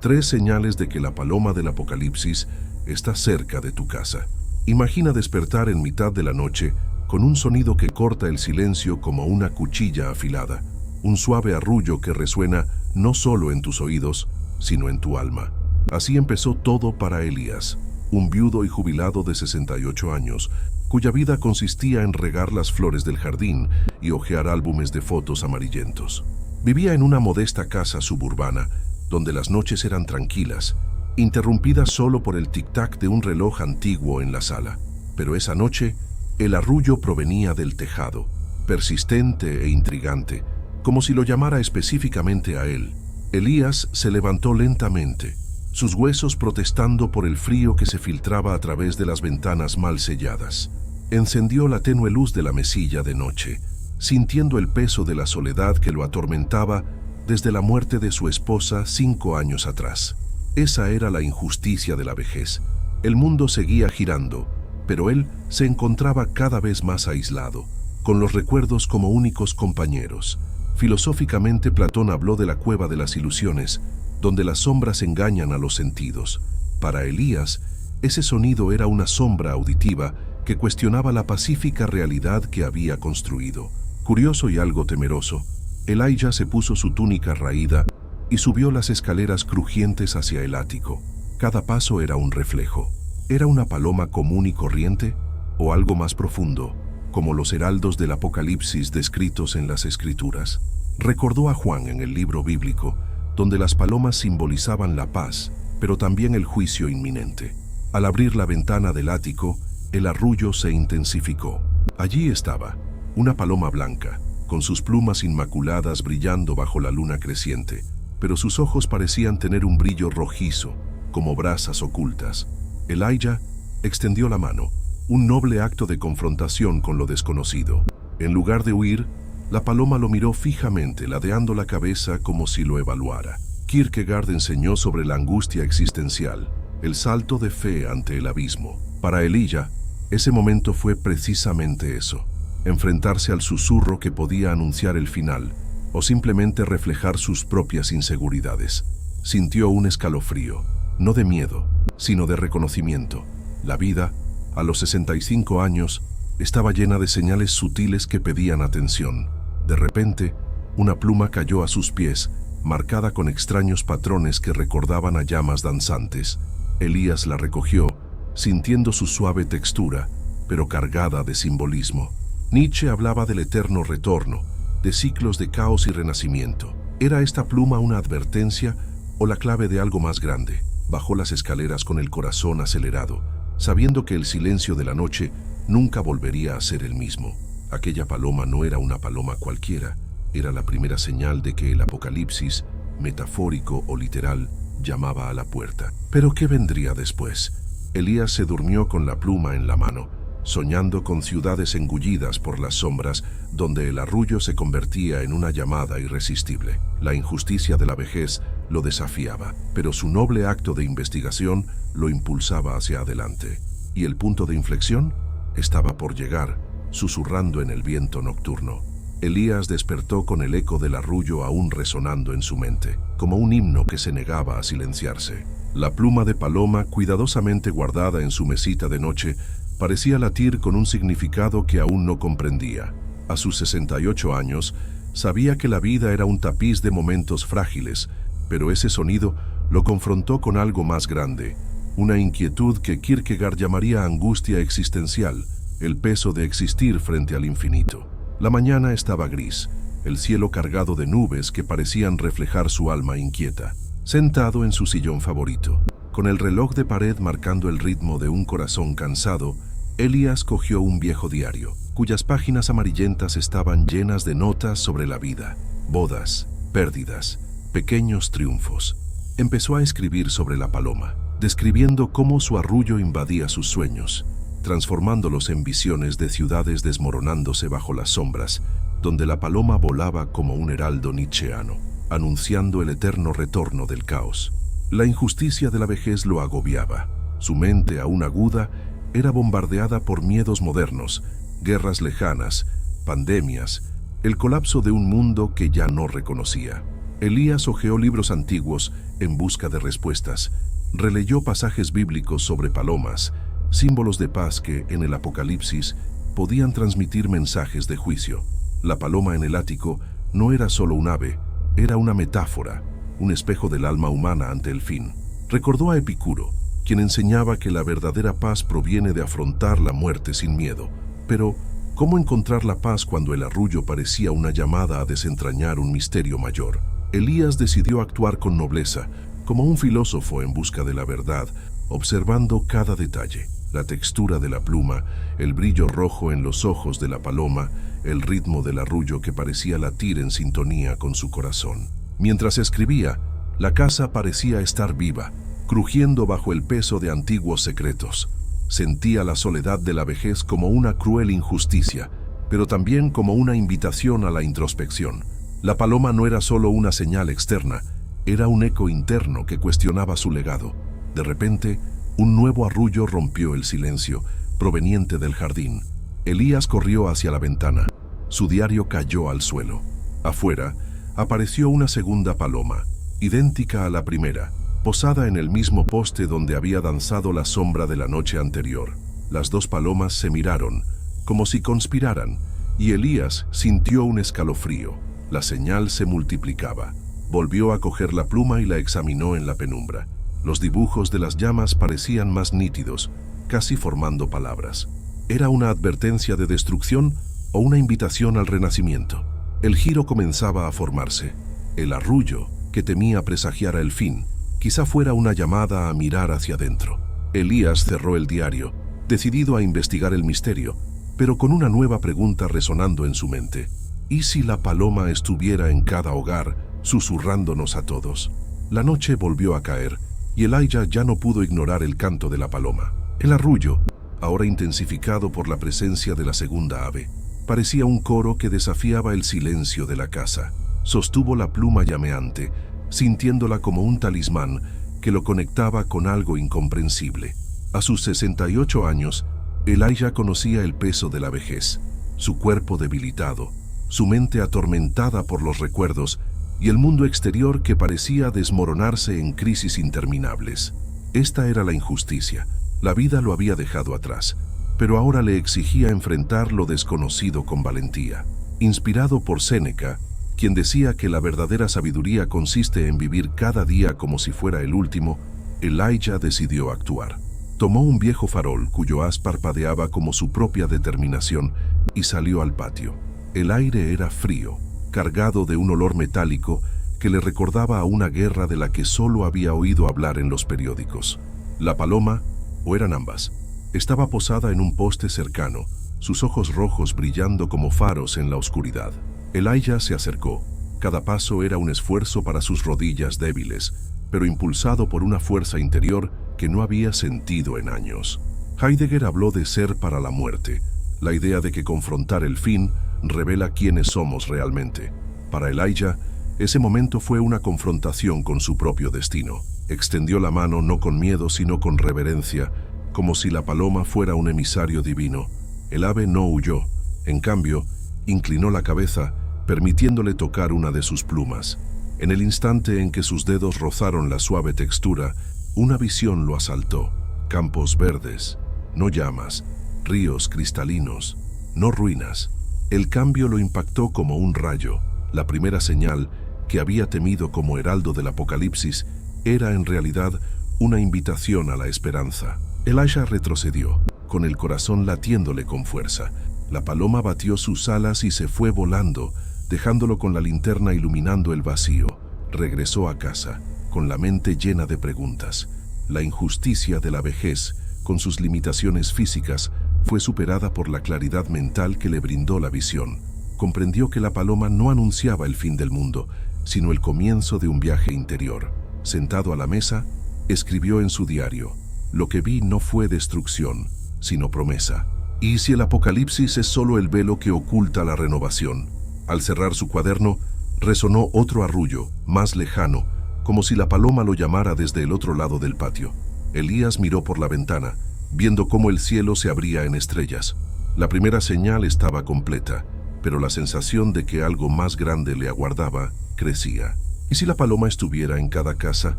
3 señales de que la paloma del apocalipsis está cerca de tu casa. Imagina despertar en mitad de la noche con un sonido que corta el silencio como una cuchilla afilada, un suave arrullo que resuena no solo en tus oídos, sino en tu alma. Así empezó todo para Elías, un viudo y jubilado de 68 años, cuya vida consistía en regar las flores del jardín y hojear álbumes de fotos amarillentos. Vivía en una modesta casa suburbana, donde las noches eran tranquilas, interrumpidas solo por el tic-tac de un reloj antiguo en la sala. Pero esa noche, el arrullo provenía del tejado, persistente e intrigante, como si lo llamara específicamente a él. Elías se levantó lentamente, sus huesos protestando por el frío que se filtraba a través de las ventanas mal selladas. Encendió la tenue luz de la mesilla de noche, sintiendo el peso de la soledad que lo atormentaba desde la muerte de su esposa 5 años atrás. Esa era la injusticia de la vejez. El mundo seguía girando, pero él se encontraba cada vez más aislado, con los recuerdos como únicos compañeros. Filosóficamente, Platón habló de la cueva de las ilusiones, donde las sombras engañan a los sentidos. Para Elías, ese sonido era una sombra auditiva que cuestionaba la pacífica realidad que había construido. Curioso y algo temeroso, Elijah se puso su túnica raída y subió las escaleras crujientes hacia el ático. Cada paso era un reflejo. ¿Era una paloma común y corriente o algo más profundo, como los heraldos del Apocalipsis descritos en las Escrituras? Recordó a Juan en el libro bíblico, donde las palomas simbolizaban la paz, pero también el juicio inminente. Al abrir la ventana del ático, el arrullo se intensificó. Allí estaba, una paloma blanca, con sus plumas inmaculadas brillando bajo la luna creciente, pero sus ojos parecían tener un brillo rojizo, como brasas ocultas. Elijah extendió la mano, un noble acto de confrontación con lo desconocido. En lugar de huir, la paloma lo miró fijamente, ladeando la cabeza como si lo evaluara. Kierkegaard enseñó sobre la angustia existencial, el salto de fe ante el abismo. Para Elijah, ese momento fue precisamente eso: enfrentarse al susurro que podía anunciar el final, o simplemente reflejar sus propias inseguridades. Sintió un escalofrío, no de miedo, sino de reconocimiento. La vida, a los 65 años, estaba llena de señales sutiles que pedían atención. De repente, una pluma cayó a sus pies, marcada con extraños patrones que recordaban a llamas danzantes. Elías la recogió, sintiendo su suave textura, pero cargada de simbolismo. Nietzsche hablaba del eterno retorno, de ciclos de caos y renacimiento. ¿Era esta pluma una advertencia o la clave de algo más grande? Bajó las escaleras con el corazón acelerado, sabiendo que el silencio de la noche nunca volvería a ser el mismo. Aquella paloma no era una paloma cualquiera, era la primera señal de que el apocalipsis, metafórico o literal, llamaba a la puerta. ¿Pero qué vendría después? Elías se durmió con la pluma en la mano, soñando con ciudades engullidas por las sombras, donde el arrullo se convertía en una llamada irresistible. La injusticia de la vejez lo desafiaba, pero su noble acto de investigación lo impulsaba hacia adelante. Y el punto de inflexión estaba por llegar, susurrando en el viento nocturno. Elías despertó con el eco del arrullo aún resonando en su mente, como un himno que se negaba a silenciarse. La pluma de paloma, cuidadosamente guardada en su mesita de noche, parecía latir con un significado que aún no comprendía. A sus 68 años, sabía que la vida era un tapiz de momentos frágiles, pero ese sonido lo confrontó con algo más grande, una inquietud que Kierkegaard llamaría angustia existencial, el peso de existir frente al infinito. La mañana estaba gris, el cielo cargado de nubes que parecían reflejar su alma inquieta. Sentado en su sillón favorito, con el reloj de pared marcando el ritmo de un corazón cansado, Elías cogió un viejo diario, cuyas páginas amarillentas estaban llenas de notas sobre la vida, bodas, pérdidas, pequeños triunfos. Empezó a escribir sobre la paloma, describiendo cómo su arrullo invadía sus sueños, transformándolos en visiones de ciudades desmoronándose bajo las sombras, donde la paloma volaba como un heraldo nietzscheano, anunciando el eterno retorno del caos. La injusticia de la vejez lo agobiaba. Su mente, aún aguda, era bombardeada por miedos modernos, guerras lejanas, pandemias, el colapso de un mundo que ya no reconocía. Elías hojeó libros antiguos en busca de respuestas. Releyó pasajes bíblicos sobre palomas, símbolos de paz que, en el Apocalipsis, podían transmitir mensajes de juicio. La paloma en el ático no era solo un ave, era una metáfora, un espejo del alma humana ante el fin. Recordó a Epicuro, quien enseñaba que la verdadera paz proviene de afrontar la muerte sin miedo. Pero, ¿cómo encontrar la paz cuando el arrullo parecía una llamada a desentrañar un misterio mayor? Elías decidió actuar con nobleza, como un filósofo en busca de la verdad, observando cada detalle: la textura de la pluma, el brillo rojo en los ojos de la paloma, el ritmo del arrullo que parecía latir en sintonía con su corazón. Mientras escribía, la casa parecía estar viva, crujiendo bajo el peso de antiguos secretos. Sentía la soledad de la vejez como una cruel injusticia, pero también como una invitación a la introspección. La paloma no era solo una señal externa, era un eco interno que cuestionaba su legado. De repente, un nuevo arrullo rompió el silencio, proveniente del jardín. Elías corrió hacia la ventana. Su diario cayó al suelo. Afuera, apareció una segunda paloma, idéntica a la primera, posada en el mismo poste donde había danzado la sombra de la noche anterior. Las dos palomas se miraron, como si conspiraran, y Elías sintió un escalofrío. La señal se multiplicaba. Volvió a coger la pluma y la examinó en la penumbra. Los dibujos de las llamas parecían más nítidos, casi formando palabras. ¿Era una advertencia de destrucción o una invitación al renacimiento? El giro comenzaba a formarse. El arrullo, que temía presagiara el fin, quizá fuera una llamada a mirar hacia adentro. Elías cerró el diario, decidido a investigar el misterio, pero con una nueva pregunta resonando en su mente. ¿Y si la paloma estuviera en cada hogar, susurrándonos a todos? La noche volvió a caer, y Elijah ya no pudo ignorar el canto de la paloma. El arrullo, ahora intensificado por la presencia de la segunda ave, parecía un coro que desafiaba el silencio de la casa. Sostuvo la pluma llameante, sintiéndola como un talismán que lo conectaba con algo incomprensible. A sus 68 años, Elijah conocía el peso de la vejez, su cuerpo debilitado, su mente atormentada por los recuerdos y el mundo exterior que parecía desmoronarse en crisis interminables. Esta era la injusticia. La vida lo había dejado atrás, pero ahora le exigía enfrentar lo desconocido con valentía. Inspirado por Séneca, quien decía que la verdadera sabiduría consiste en vivir cada día como si fuera el último, Elijah decidió actuar. Tomó un viejo farol cuyo haz parpadeaba como su propia determinación y salió al patio. El aire era frío, cargado de un olor metálico que le recordaba a una guerra de la que solo había oído hablar en los periódicos. La paloma, o eran ambas, estaba posada en un poste cercano, sus ojos rojos brillando como faros en la oscuridad. Elijah se acercó. Cada paso era un esfuerzo para sus rodillas débiles, pero impulsado por una fuerza interior que no había sentido en años. Heidegger habló de ser para la muerte, la idea de que confrontar el fin revela quiénes somos realmente. Para Elijah, ese momento fue una confrontación con su propio destino. Extendió la mano no con miedo sino con reverencia, como si la paloma fuera un emisario divino. El ave no huyó, en cambio, inclinó la cabeza, permitiéndole tocar una de sus plumas. En el instante en que sus dedos rozaron la suave textura, una visión lo asaltó. Campos verdes, no llamas, ríos cristalinos, no ruinas. El cambio lo impactó como un rayo. La primera señal, que había temido como heraldo del Apocalipsis, era en realidad una invitación a la esperanza. Elijah retrocedió, con el corazón latiéndole con fuerza. La paloma batió sus alas y se fue volando, dejándolo con la linterna iluminando el vacío. Regresó a casa, con la mente llena de preguntas. La injusticia de la vejez, con sus limitaciones físicas, fue superada por la claridad mental que le brindó la visión. Comprendió que la paloma no anunciaba el fin del mundo, sino el comienzo de un viaje interior. Sentado a la mesa, escribió en su diario: «Lo que vi no fue destrucción, sino promesa». ¿Y si el Apocalipsis es solo el velo que oculta la renovación? Al cerrar su cuaderno, resonó otro arrullo, más lejano, como si la paloma lo llamara desde el otro lado del patio. Elías miró por la ventana, viendo cómo el cielo se abría en estrellas. La primera señal estaba completa, pero la sensación de que algo más grande le aguardaba crecía. ¿Y si la paloma estuviera en cada casa,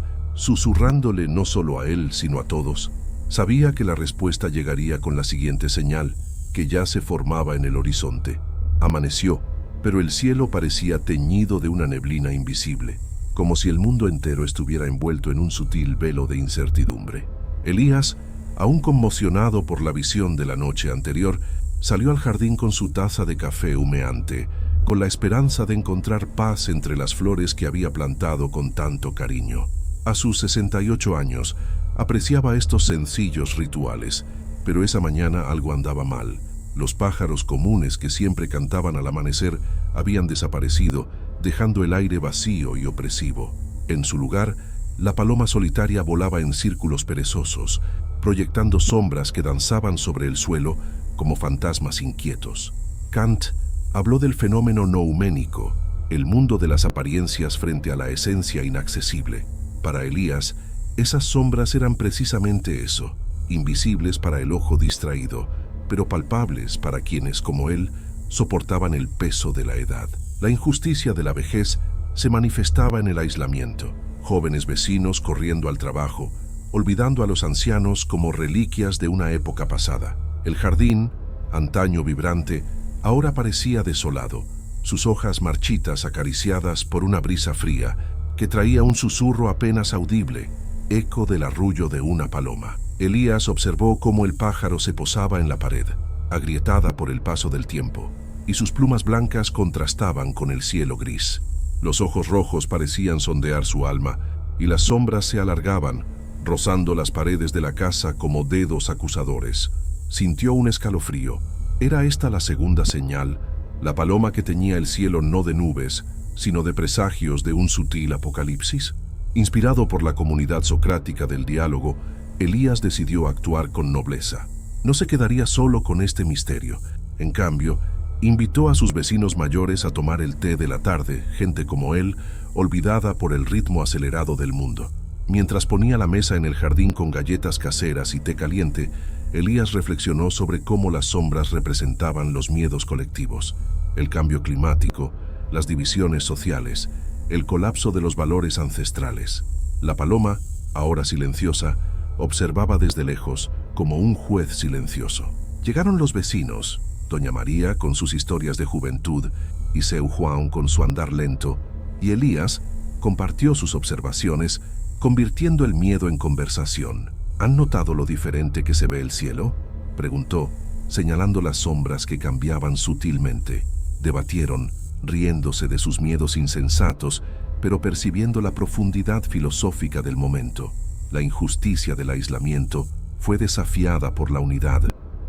susurrándole no solo a él, sino a todos? Sabía que la respuesta llegaría con la siguiente señal, que ya se formaba en el horizonte. Amaneció, pero el cielo parecía teñido de una neblina invisible, como si el mundo entero estuviera envuelto en un sutil velo de incertidumbre. Elías, aún conmocionado por la visión de la noche anterior, salió al jardín con su taza de café humeante, con la esperanza de encontrar paz entre las flores que había plantado con tanto cariño. A sus 68 años, apreciaba estos sencillos rituales, pero esa mañana algo andaba mal. Los pájaros comunes que siempre cantaban al amanecer habían desaparecido, dejando el aire vacío y opresivo. En su lugar, la paloma solitaria volaba en círculos perezosos, proyectando sombras que danzaban sobre el suelo como fantasmas inquietos. Kant habló del fenómeno nouménico, el mundo de las apariencias frente a la esencia inaccesible. Para Elías, esas sombras eran precisamente eso, invisibles para el ojo distraído, pero palpables para quienes, como él, soportaban el peso de la edad. La injusticia de la vejez se manifestaba en el aislamiento, jóvenes vecinos corriendo al trabajo, olvidando a los ancianos como reliquias de una época pasada. El jardín, antaño vibrante, ahora parecía desolado, sus hojas marchitas acariciadas por una brisa fría que traía un susurro apenas audible, eco del arrullo de una paloma. Elías observó cómo el pájaro se posaba en la pared, agrietada por el paso del tiempo, y sus plumas blancas contrastaban con el cielo gris. Los ojos rojos parecían sondear su alma, y las sombras se alargaban, rozando las paredes de la casa como dedos acusadores. Sintió un escalofrío. ¿Era esta la segunda señal? La paloma que teñía el cielo no de nubes, sino de presagios de un sutil apocalipsis. Inspirado por la comunidad socrática del diálogo, Elías decidió actuar con nobleza. No se quedaría solo con este misterio. En cambio, invitó a sus vecinos mayores a tomar el té de la tarde, gente como él, olvidada por el ritmo acelerado del mundo. Mientras ponía la mesa en el jardín con galletas caseras y té caliente, Elías reflexionó sobre cómo las sombras representaban los miedos colectivos, el cambio climático, las divisiones sociales, el colapso de los valores ancestrales. La paloma, ahora silenciosa, observaba desde lejos, como un juez silencioso. Llegaron los vecinos, Doña María con sus historias de juventud y Seu Juan con su andar lento, y Elías compartió sus observaciones, convirtiendo el miedo en conversación. ¿Han notado lo diferente que se ve el cielo?, preguntó, señalando las sombras que cambiaban sutilmente. Debatieron, riéndose de sus miedos insensatos, pero percibiendo la profundidad filosófica del momento. La injusticia del aislamiento fue desafiada por la unidad,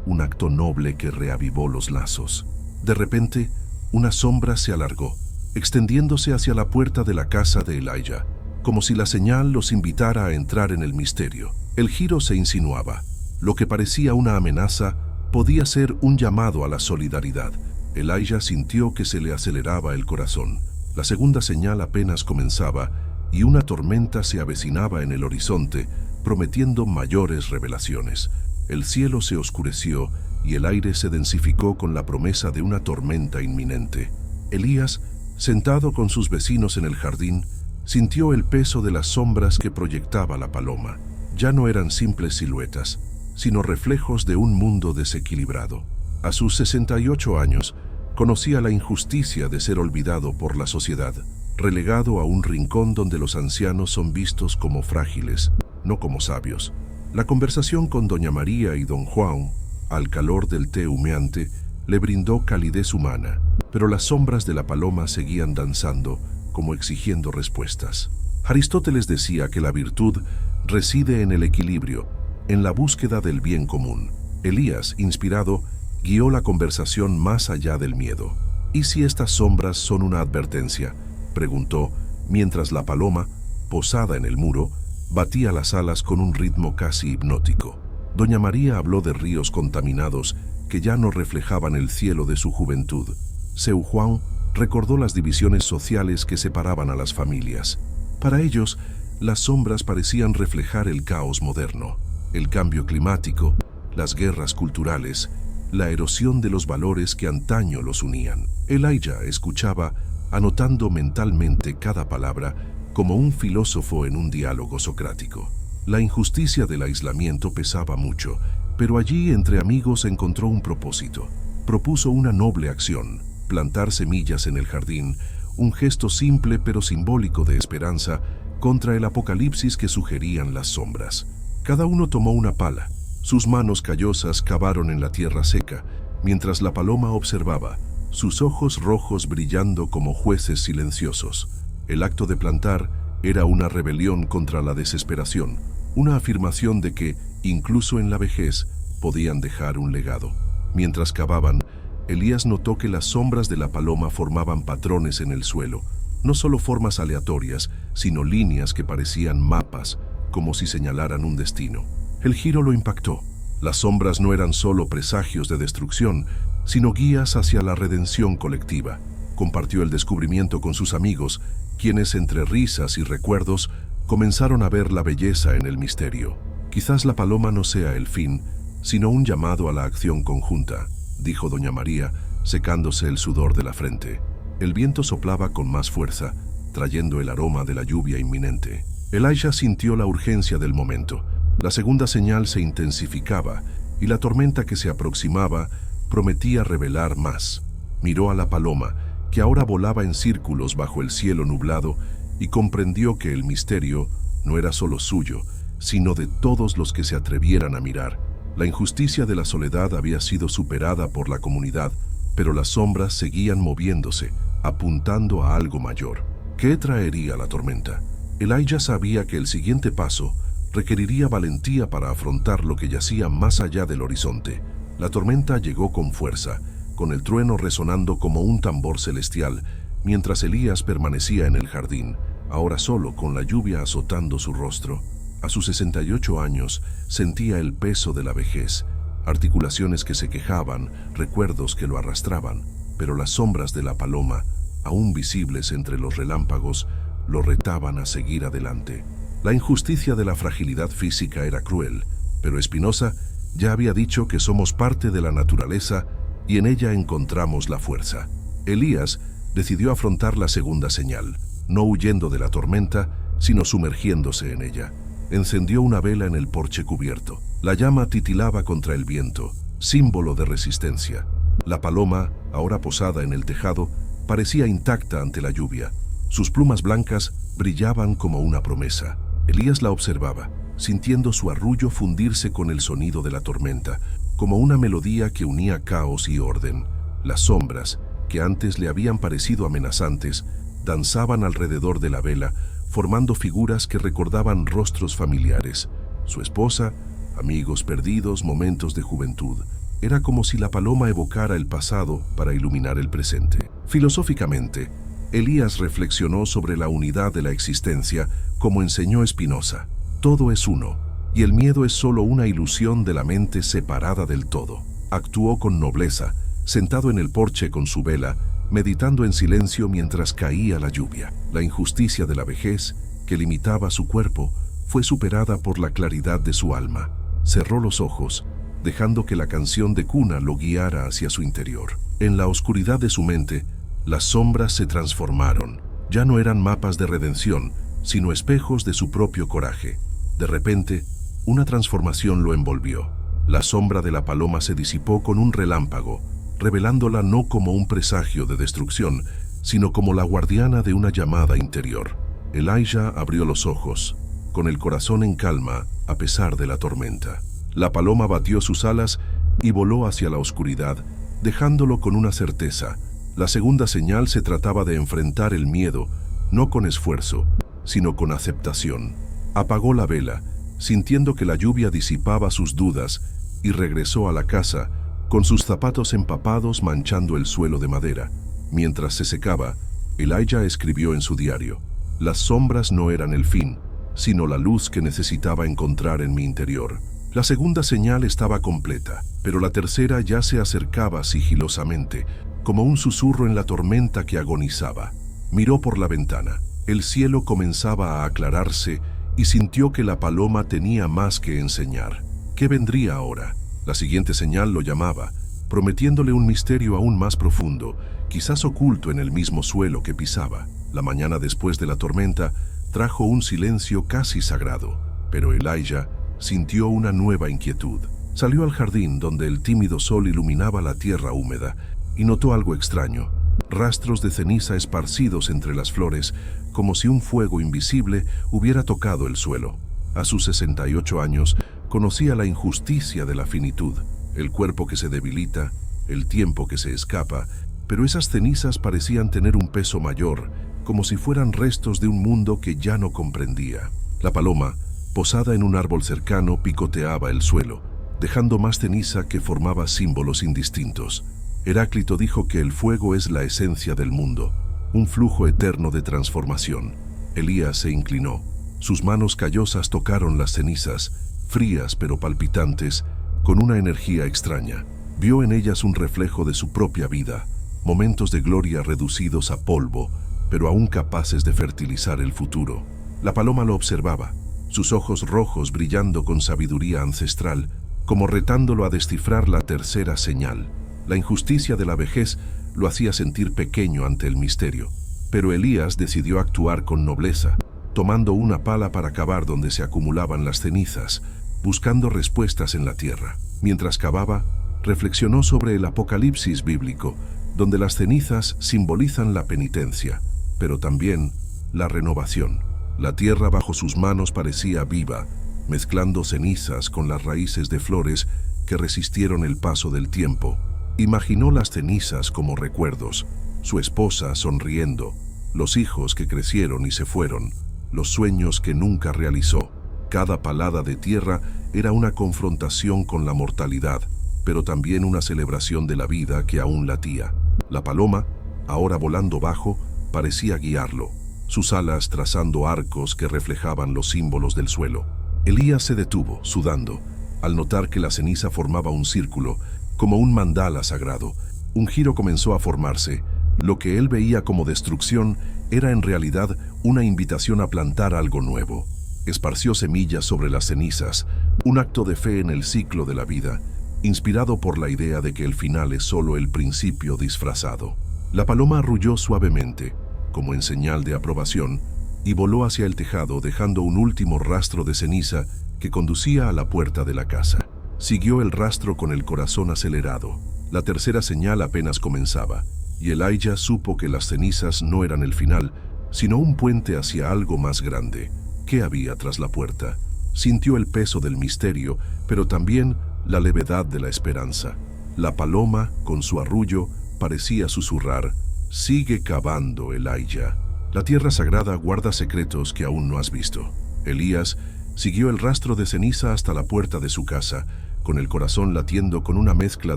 un acto noble que reavivó los lazos. De repente, una sombra se alargó, extendiéndose hacia la puerta de la casa de Elijah, como si la señal los invitara a entrar en el misterio. El giro se insinuaba. Lo que parecía una amenaza podía ser un llamado a la solidaridad. Elijah sintió que se le aceleraba el corazón. La segunda señal apenas comenzaba y una tormenta se avecinaba en el horizonte, prometiendo mayores revelaciones. El cielo se oscureció y el aire se densificó con la promesa de una tormenta inminente. Elías, sentado con sus vecinos en el jardín, sintió el peso de las sombras que proyectaba la paloma. Ya no eran simples siluetas, sino reflejos de un mundo desequilibrado. A sus 68 años, conocía la injusticia de ser olvidado por la sociedad, relegado a un rincón donde los ancianos son vistos como frágiles, no como sabios. La conversación con Doña María y Don Juan, al calor del té humeante, le brindó calidez humana, pero las sombras de la paloma seguían danzando, como exigiendo respuestas. Aristóteles decía que la virtud reside en el equilibrio, en la búsqueda del bien común. Elías, inspirado, guió la conversación más allá del miedo. ¿Y si estas sombras son una advertencia?, preguntó, mientras la paloma, posada en el muro, batía las alas con un ritmo casi hipnótico. Doña María habló de ríos contaminados que ya no reflejaban el cielo de su juventud. Seu Juan recordó las divisiones sociales que separaban a las familias. Para ellos, las sombras parecían reflejar el caos moderno, el cambio climático, las guerras culturales, la erosión de los valores que antaño los unían. Elijah escuchaba, anotando mentalmente cada palabra como un filósofo en un diálogo socrático. La injusticia del aislamiento pesaba mucho, pero allí entre amigos encontró un propósito. Propuso una noble acción: plantar semillas en el jardín, un gesto simple pero simbólico de esperanza contra el apocalipsis que sugerían las sombras. Cada uno tomó una pala. Sus manos callosas cavaron en la tierra seca, mientras la paloma observaba, sus ojos rojos brillando como jueces silenciosos. El acto de plantar era una rebelión contra la desesperación, una afirmación de que, incluso en la vejez, podían dejar un legado. Mientras cavaban, Elías notó que las sombras de la paloma formaban patrones en el suelo, no solo formas aleatorias, sino líneas que parecían mapas, como si señalaran un destino. El giro lo impactó. Las sombras no eran solo presagios de destrucción, sino guías hacia la redención colectiva. Compartió el descubrimiento con sus amigos, quienes entre risas y recuerdos comenzaron a ver la belleza en el misterio. Quizás la paloma no sea el fin, sino un llamado a la acción conjunta, dijo doña María, secándose el sudor de la frente. El viento soplaba con más fuerza, trayendo el aroma de la lluvia inminente. Elijah sintió la urgencia del momento. La segunda señal se intensificaba, y la tormenta que se aproximaba prometía revelar más. Miró a la paloma, que ahora volaba en círculos bajo el cielo nublado, y comprendió que el misterio no era solo suyo, sino de todos los que se atrevieran a mirar. La injusticia de la soledad había sido superada por la comunidad, pero las sombras seguían moviéndose, apuntando a algo mayor. ¿Qué traería la tormenta? Elijah sabía que el siguiente paso requeriría valentía para afrontar lo que yacía más allá del horizonte. La tormenta llegó con fuerza, con el trueno resonando como un tambor celestial, mientras Elías permanecía en el jardín, ahora solo con la lluvia azotando su rostro. A sus 68 años sentía el peso de la vejez, articulaciones que se quejaban, recuerdos que lo arrastraban, pero las sombras de la paloma, aún visibles entre los relámpagos, lo retaban a seguir adelante. La injusticia de la fragilidad física era cruel, pero Spinoza ya había dicho que somos parte de la naturaleza y en ella encontramos la fuerza. Elías decidió afrontar la segunda señal, no huyendo de la tormenta, sino sumergiéndose en ella. Encendió una vela en el porche cubierto. La llama titilaba contra el viento, símbolo de resistencia. La paloma, ahora posada en el tejado, parecía intacta ante la lluvia. Sus plumas blancas brillaban como una promesa. Elías la observaba, sintiendo su arrullo fundirse con el sonido de la tormenta, como una melodía que unía caos y orden. Las sombras, que antes le habían parecido amenazantes, danzaban alrededor de la vela, formando figuras que recordaban rostros familiares. Su esposa, amigos perdidos, momentos de juventud. Era como si la paloma evocara el pasado para iluminar el presente. Filosóficamente, Elías reflexionó sobre la unidad de la existencia, como enseñó Spinoza. Todo es uno, y el miedo es solo una ilusión de la mente separada del todo. Actuó con nobleza, sentado en el porche con su vela, meditando en silencio mientras caía la lluvia. La injusticia de la vejez, que limitaba su cuerpo, fue superada por la claridad de su alma. Cerró los ojos, dejando que la canción de cuna lo guiara hacia su interior. En la oscuridad de su mente, las sombras se transformaron. Ya no eran mapas de redención, sino espejos de su propio coraje. De repente, una transformación lo envolvió. La sombra de la paloma se disipó con un relámpago, revelándola no como un presagio de destrucción, sino como la guardiana de una llamada interior. Elijah abrió los ojos, con el corazón en calma a pesar de la tormenta. La paloma batió sus alas y voló hacia la oscuridad, dejándolo con una certeza. La segunda señal se trataba de enfrentar el miedo, no con esfuerzo, sino con aceptación. Apagó la vela, sintiendo que la lluvia disipaba sus dudas, y regresó a la casa, con sus zapatos empapados manchando el suelo de madera. Mientras se secaba, Elijah escribió en su diario: «Las sombras no eran el fin, sino la luz que necesitaba encontrar en mi interior». La segunda señal estaba completa, pero la tercera ya se acercaba sigilosamente, como un susurro en la tormenta que agonizaba. Miró por la ventana. El cielo comenzaba a aclararse y sintió que la paloma tenía más que enseñar. ¿Qué vendría ahora? La siguiente señal lo llamaba, prometiéndole un misterio aún más profundo, quizás oculto en el mismo suelo que pisaba. La mañana después de la tormenta trajo un silencio casi sagrado, pero Elijah sintió una nueva inquietud. Salió al jardín donde el tímido sol iluminaba la tierra húmeda y notó algo extraño, rastros de ceniza esparcidos entre las flores, como si un fuego invisible hubiera tocado el suelo. A sus 68 años, conocía la injusticia de la finitud, el cuerpo que se debilita, el tiempo que se escapa, pero esas cenizas parecían tener un peso mayor, como si fueran restos de un mundo que ya no comprendía. La paloma, posada en un árbol cercano, picoteaba el suelo, dejando más ceniza que formaba símbolos indistintos. Heráclito dijo que el fuego es la esencia del mundo, un flujo eterno de transformación. Elías se inclinó. Sus manos callosas tocaron las cenizas, frías pero palpitantes, con una energía extraña. Vio en ellas un reflejo de su propia vida, momentos de gloria reducidos a polvo, pero aún capaces de fertilizar el futuro. La paloma lo observaba, sus ojos rojos brillando con sabiduría ancestral, como retándolo a descifrar la tercera señal. La injusticia de la vejez lo hacía sentir pequeño ante el misterio, pero Elías decidió actuar con nobleza, tomando una pala para cavar donde se acumulaban las cenizas, buscando respuestas en la tierra. Mientras cavaba, reflexionó sobre el Apocalipsis bíblico, donde las cenizas simbolizan la penitencia, pero también la renovación. La tierra bajo sus manos parecía viva, mezclando cenizas con las raíces de flores que resistieron el paso del tiempo. Imaginó las cenizas como recuerdos, su esposa sonriendo, los hijos que crecieron y se fueron, los sueños que nunca realizó. Cada palada de tierra era una confrontación con la mortalidad, pero también una celebración de la vida que aún latía. La paloma, ahora volando bajo, parecía guiarlo, sus alas trazando arcos que reflejaban los símbolos del suelo. Elías se detuvo, sudando, al notar que la ceniza formaba un círculo, como un mandala sagrado. Un giro comenzó a formarse. Lo que él veía como destrucción era en realidad una invitación a plantar algo nuevo. Esparció semillas sobre las cenizas, un acto de fe en el ciclo de la vida, inspirado por la idea de que el final es solo el principio disfrazado. La paloma arrulló suavemente, como en señal de aprobación, y voló hacia el tejado dejando un último rastro de ceniza que conducía a la puerta de la casa. Siguió el rastro con el corazón acelerado. La tercera señal apenas comenzaba, y Elijah supo que las cenizas no eran el final, sino un puente hacia algo más grande. ¿Qué había tras la puerta? Sintió el peso del misterio, pero también la levedad de la esperanza. La paloma, con su arrullo, parecía susurrar: «Sigue cavando, Elijah. La tierra sagrada guarda secretos que aún no has visto». Elías siguió el rastro de ceniza hasta la puerta de su casa, con el corazón latiendo con una mezcla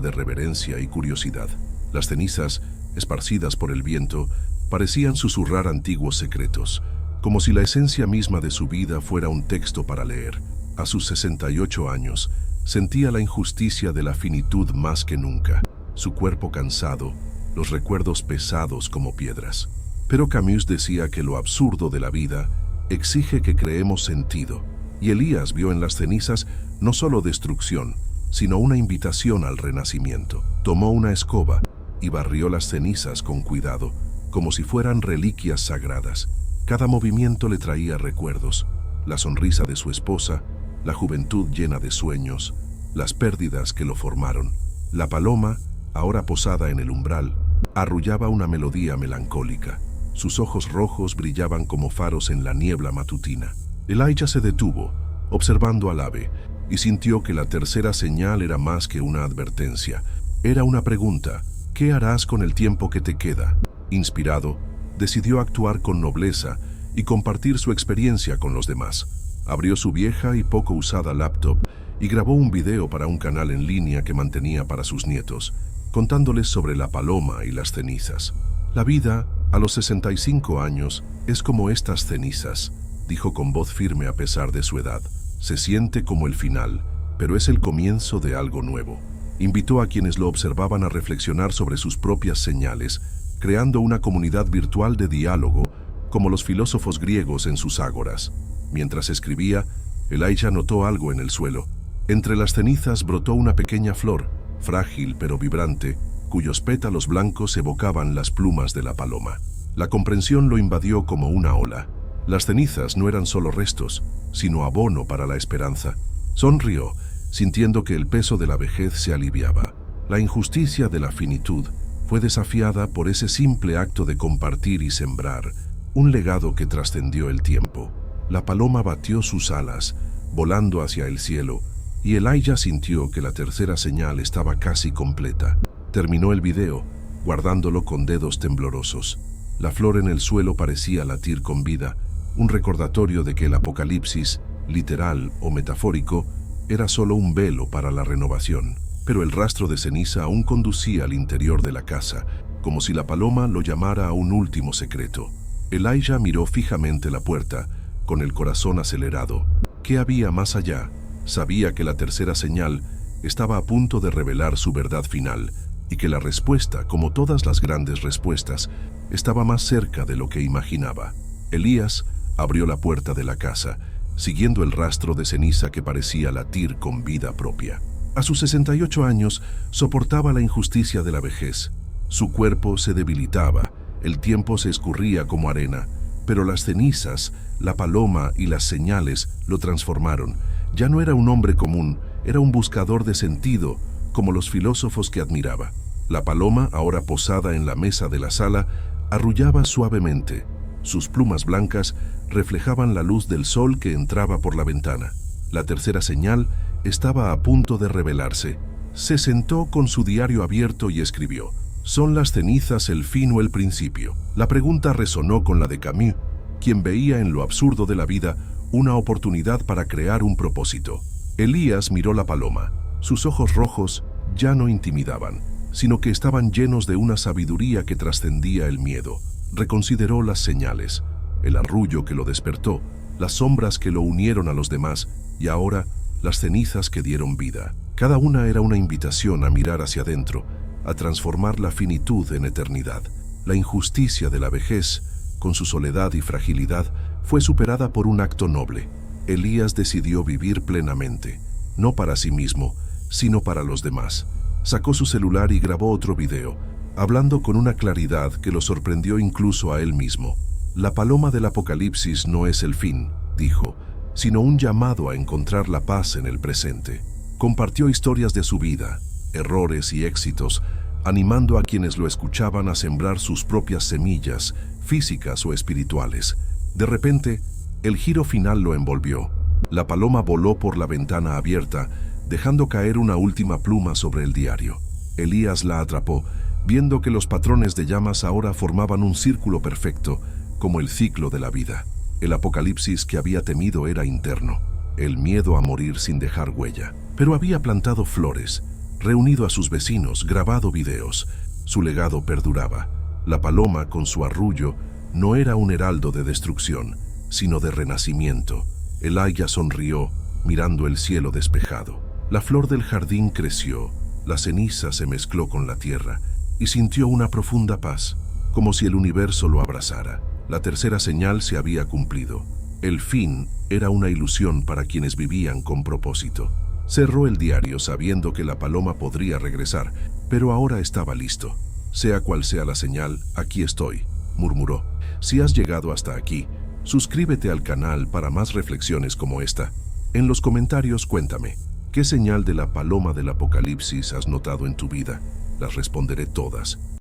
de reverencia y curiosidad. Las cenizas, esparcidas por el viento, parecían susurrar antiguos secretos, como si la esencia misma de su vida fuera un texto para leer. A sus 68 años, sentía la injusticia de la finitud más que nunca, su cuerpo cansado, los recuerdos pesados como piedras. Pero Camus decía que lo absurdo de la vida exige que creemos sentido, y Elías vio en las cenizas no solo destrucción, sino una invitación al renacimiento. Tomó una escoba y barrió las cenizas con cuidado, como si fueran reliquias sagradas. Cada movimiento le traía recuerdos: la sonrisa de su esposa, la juventud llena de sueños, las pérdidas que lo formaron. La paloma, ahora posada en el umbral, arrullaba una melodía melancólica. Sus ojos rojos brillaban como faros en la niebla matutina. Elijah se detuvo, observando al ave, y sintió que la tercera señal era más que una advertencia. Era una pregunta: ¿qué harás con el tiempo que te queda? Inspirado, decidió actuar con nobleza y compartir su experiencia con los demás. Abrió su vieja y poco usada laptop y grabó un video para un canal en línea que mantenía para sus nietos, contándoles sobre la paloma y las cenizas. La vida, a los 65 años, es como estas cenizas, dijo con voz firme a pesar de su edad. Se siente como el final, pero es el comienzo de algo nuevo. Invitó a quienes lo observaban a reflexionar sobre sus propias señales, creando una comunidad virtual de diálogo, como los filósofos griegos en sus ágoras. Mientras escribía, Elijah notó algo en el suelo. Entre las cenizas brotó una pequeña flor, frágil pero vibrante, cuyos pétalos blancos evocaban las plumas de la paloma. La comprensión lo invadió como una ola. Las cenizas no eran solo restos, sino abono para la esperanza. Sonrió, sintiendo que el peso de la vejez se aliviaba. La injusticia de la finitud fue desafiada por ese simple acto de compartir y sembrar, un legado que trascendió el tiempo. La paloma batió sus alas, volando hacia el cielo, y Elijah sintió que la tercera señal estaba casi completa. Terminó el video, guardándolo con dedos temblorosos. La flor en el suelo parecía latir con vida, un recordatorio de que el apocalipsis, literal o metafórico, era solo un velo para la renovación. Pero el rastro de ceniza aún conducía al interior de la casa, como si la paloma lo llamara a un último secreto. Elijah miró fijamente la puerta, con el corazón acelerado. ¿Qué había más allá? Sabía que la tercera señal estaba a punto de revelar su verdad final, y que la respuesta, como todas las grandes respuestas, estaba más cerca de lo que imaginaba. Elías abrió la puerta de la casa, siguiendo el rastro de ceniza que parecía latir con vida propia. A sus 68 años, soportaba la injusticia de la vejez. Su cuerpo se debilitaba, el tiempo se escurría como arena, pero las cenizas, la paloma y las señales lo transformaron. Ya no era un hombre común, era un buscador de sentido, como los filósofos que admiraba. La paloma, ahora posada en la mesa de la sala, arrullaba suavemente. Sus plumas blancas reflejaban la luz del sol que entraba por la ventana. La tercera señal estaba a punto de revelarse. Se sentó con su diario abierto y escribió: ¿Son las cenizas el fin o el principio? La pregunta resonó con la de Camus, quien veía en lo absurdo de la vida una oportunidad para crear un propósito. Elías miró la paloma. Sus ojos rojos ya no intimidaban, sino que estaban llenos de una sabiduría que trascendía el miedo. Reconsideró las señales, el arrullo que lo despertó, las sombras que lo unieron a los demás y ahora las cenizas que dieron vida. Cada una era una invitación a mirar hacia adentro, a transformar la finitud en eternidad. La injusticia de la vejez, con su soledad y fragilidad, fue superada por un acto noble. Elías decidió vivir plenamente, no para sí mismo, sino para los demás. Sacó su celular y grabó otro video, hablando con una claridad que lo sorprendió incluso a él mismo. La paloma del apocalipsis no es el fin, dijo, sino un llamado a encontrar la paz en el presente. Compartió historias de su vida, errores y éxitos, animando a quienes lo escuchaban a sembrar sus propias semillas, físicas o espirituales. De repente, el giro final lo envolvió. La paloma voló por la ventana abierta, dejando caer una última pluma sobre el diario. Elías la atrapó, viendo que los patrones de llamas ahora formaban un círculo perfecto, como el ciclo de la vida. El apocalipsis que había temido era interno, el miedo a morir sin dejar huella. Pero había plantado flores, reunido a sus vecinos, grabado videos. Su legado perduraba. La paloma, con su arrullo, no era un heraldo de destrucción, sino de renacimiento. Elijah sonrió, mirando el cielo despejado. La flor del jardín creció, la ceniza se mezcló con la tierra, y sintió una profunda paz, como si el universo lo abrazara. La tercera señal se había cumplido. El fin era una ilusión para quienes vivían con propósito. Cerró el diario sabiendo que la paloma podría regresar, pero ahora estaba listo. Sea cual sea la señal, aquí estoy, murmuró. Si has llegado hasta aquí, suscríbete al canal para más reflexiones como esta. En los comentarios cuéntame, ¿qué señal de la paloma del apocalipsis has notado en tu vida? Las responderé todas.